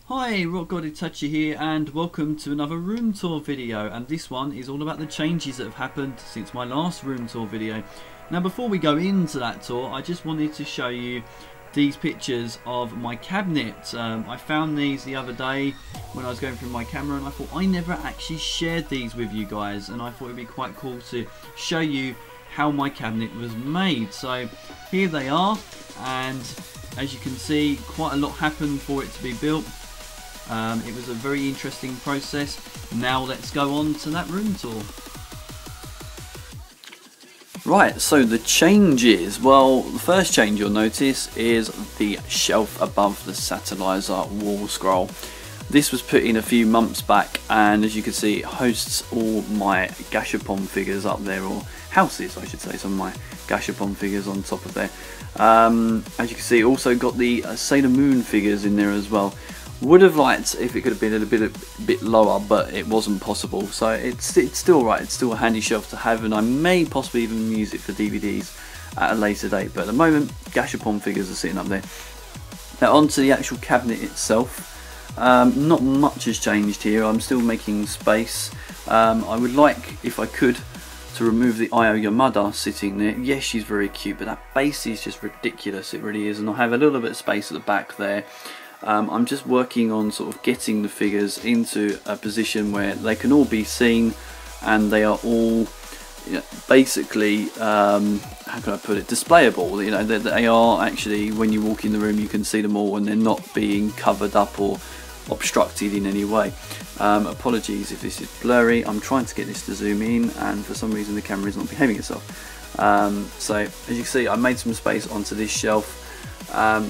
Hi, Rock God Itachi here, and welcome to another room tour video. And this one is all about the changes that have happened since my last room tour video. Now, before we go into that tour, I just wanted to show you these pictures of my cabinet. I found these the other day when I was going through my camera, and I thought I never actually shared these with you guys, and I thought it'd be quite cool to show you how my cabinet was made. So here they are, and as you can see, quite a lot happened for it to be built. It was a very interesting process. Now let's go on to that room tour. Right, so the changes. Well, the first change you'll notice is the shelf above the satellizer wall scroll. This was put in a few months back, and as you can see, it hosts all my Gashapon figures up there, or houses I should say, some of my Gashapon figures on top of there. As you can see, also got the Sailor Moon figures in there as well. Would have liked if it could have been a bit lower, but it wasn't possible. So it's still right. It's still a handy shelf to have, and I may possibly even use it for DVDs at a later date. But at the moment, Gashapon figures are sitting up there. Now onto the actual cabinet itself. Not much has changed here. I'm still making space. I would like, if I could, to remove the Io Yamada sitting there. Yes, she's very cute, but that base is just ridiculous. It really is, and I have a little bit of space at the back there. I'm just working on sort of getting the figures into a position where they can all be seen, and they are all, you know, basically, how can I put it, displayable. You know, they are actually, when you walk in the room, you can see them all, and they're not being covered up or obstructed in any way. Apologies if this is blurry. I'm trying to get this to zoom in, and for some reason the camera is not behaving itself. So as you can see, I made some space onto this shelf.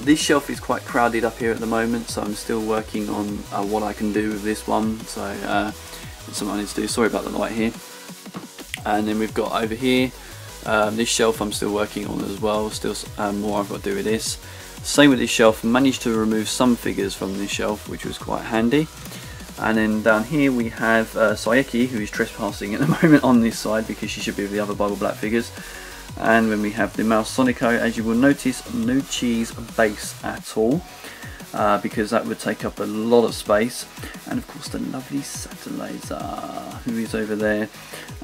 This shelf is quite crowded up here at the moment, so I'm still working on what I can do with this one. So it's something I need to do. Sorry about the light here. And then we've got over here this shelf I'm still working on as well. Still more I've got to do with this. Same with this shelf. Managed to remove some figures from this shelf, which was quite handy. And then down here we have Saeki, who is trespassing at the moment on this side because she should be with the other Bible Black figures. And when we have the Mouse Sonico, as you will notice, no cheese base at all, because that would take up a lot of space. And of course the lovely Satellizer, who is over there,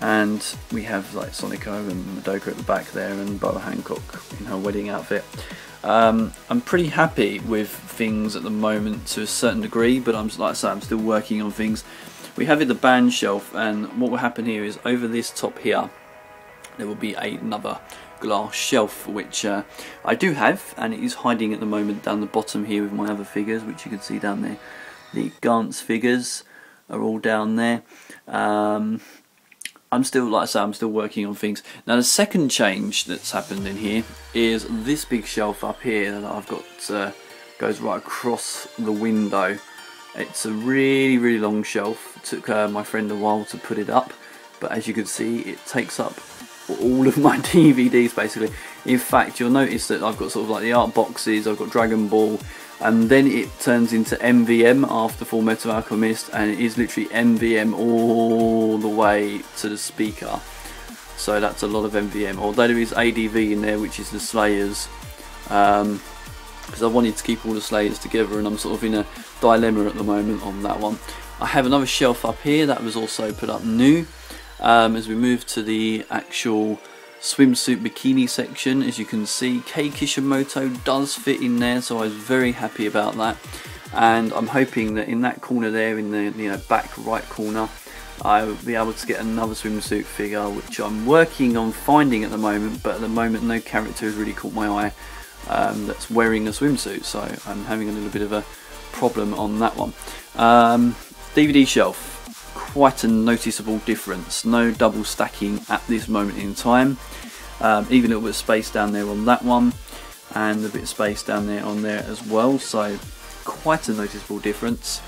and we have like Sonico and Madoka at the back there, and Boa Hancock in her wedding outfit. I'm pretty happy with things at the moment to a certain degree, but like I say, I'm still working on things. We have the band shelf, and what will happen here is over this top here there will be another glass shelf, which I do have, and it is hiding at the moment down the bottom here with my other figures, which you can see down there. The Gantz figures are all down there. I'm still, like I say, I'm still working on things. Now the second change that's happened in here is this big shelf up here that I've got, goes right across the window. It's a really long shelf. It took my friend a while to put it up, but as you can see, it takes up all of my DVDs basically. In fact, you'll notice that I've got sort of like the art boxes, I've got Dragon Ball, and then it turns into MVM after Full Metal Alchemist, and it is literally MVM all the way to the speaker. So that's a lot of MVM, although there is ADV in there, which is the Slayers, because I wanted to keep all the Slayers together, and I'm sort of in a dilemma at the moment on that one. I have another shelf up here that was also put up new. As we move to the actual swimsuit bikini section, as you can see, Kei Kishimoto does fit in there, so I was very happy about that. And I'm hoping that in that corner there, in the back right corner, I will be able to get another swimsuit figure, which I'm working on finding at the moment. But at the moment, no character has really caught my eye that's wearing a swimsuit, so I'm having a little bit of a problem on that one. DVD shelf. Quite a noticeable difference. No double stacking at this moment in time. Even a little bit of space down there on that one, and a bit of space down there on there as well, so quite a noticeable difference.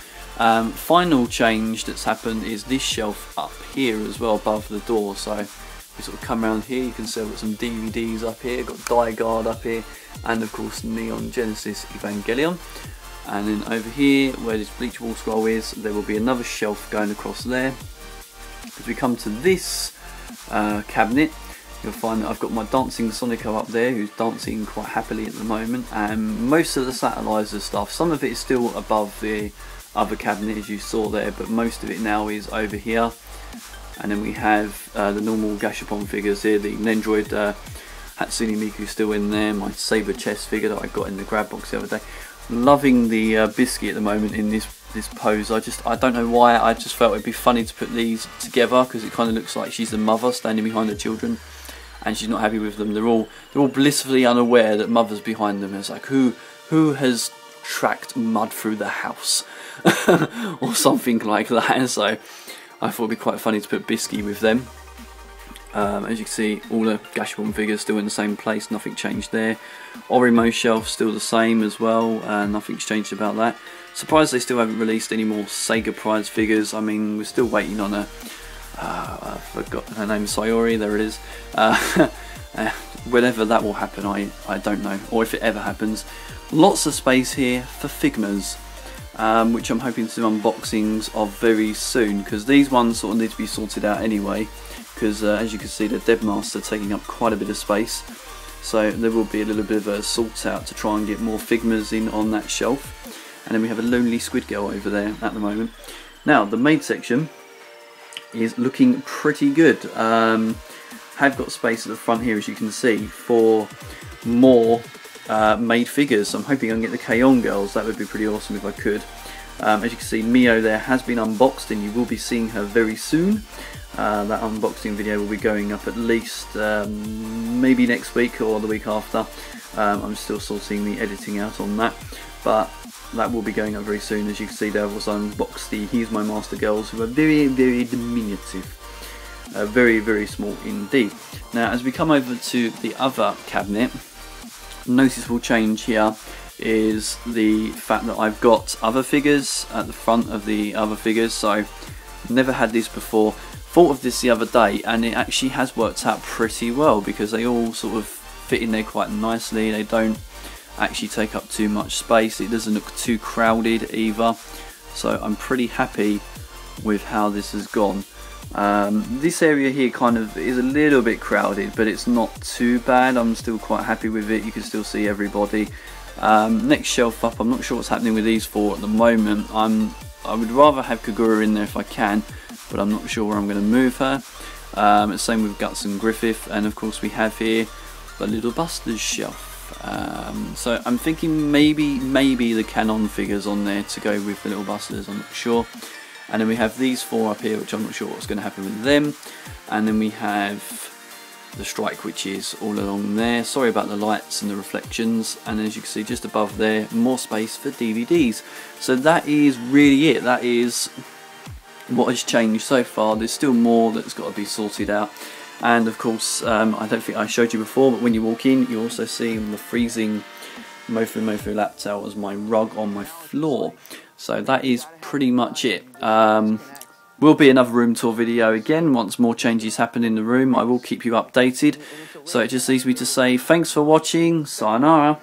Final change that's happened is this shelf up here as well above the door. So if you sort of come around here, you can see I've got some DVDs up here, got Die Guard up here, and of course Neon Genesis Evangelion. And then over here, where this Bleach Wall Scroll is, there will be another shelf going across there. As we come to this cabinet, you'll find that I've got my dancing Sonico up there, who's dancing quite happily at the moment, and most of the Satellizer stuff, some of it is still above the other cabinet as you saw there, but most of it now is over here. And then we have the normal Gashapon figures here, the Nendroid Hatsune Miku still in there, my Saber chest figure that I got in the grab box the other day. Loving the Biscuit at the moment in this pose. I don't know why, I just felt it'd be funny to put these together, because it kind of looks like she's the mother standing behind her children and she's not happy with them. They're all blissfully unaware that mother's behind them. It's like, who has tracked mud through the house or something like that. So I thought it'd be quite funny to put Bisky with them. As you can see, all the Gashapon figures still in the same place, nothing changed there. Orimo shelf still the same as well, nothing's changed about that. Surprised they still haven't released any more Sega Prize figures. I mean, we're still waiting on a, I forgot her name, Sayori, there it is. Whenever that will happen, I don't know, or if it ever happens. Lots of space here for Figmas, which I'm hoping to do unboxings of very soon, because these ones sort of need to be sorted out anyway, because as you can see, the Devmaster taking up quite a bit of space, so there will be a little bit of a sort out to try and get more Figmas in on that shelf. And then we have a lonely Squid Girl over there at the moment. Now the maid section is looking pretty good. Have got space at the front here, as you can see, for more maid figures. I'm hoping I can get the K-On! Girls. That would be pretty awesome if I could. As you can see, Mio there has been unboxed, and you will be seeing her very soon. That unboxing video will be going up at least maybe next week or the week after. I'm still sorting the editing out on that, but that will be going up very soon. As you can see, there was unboxed the He's My Master Girls, who are very, very diminutive. Very, very small indeed. Now, as we come over to the other cabinet, noticeable change here is the fact that I've got other figures at the front of the other figures. So never had this before. Thought of this the other day, and it actually has worked out pretty well, because they all sort of fit in there quite nicely. They don't actually take up too much space. It doesn't look too crowded either, so I'm pretty happy with how this has gone. This area here kind of is a little bit crowded, but it's not too bad. I'm still quite happy with it. You can still see everybody. Next shelf up, I'm not sure what's happening with these four at the moment. I would rather have Kagura in there if I can, but I'm not sure where I'm going to move her. Same with Guts and Griffith, and of course we have here the Little Busters shelf. So I'm thinking maybe the Canon figures on there to go with the Little Busters, I'm not sure. And then we have these four up here, which I'm not sure what's going to happen with them. And then we have the Strike Witches all along there. Sorry about the lights and the reflections. And as you can see, just above there, more space for DVDs. So that is really it. That is what has changed so far. There's still more that's got to be sorted out. And of course, I don't think I showed you before, but when you walk in, you also see the freezing Mofu Laptail as my rug on my floor. So that is pretty much it. Will be another room tour video again once more changes happen in the room. I will keep you updated. So it just leaves me to say thanks for watching. Sayonara.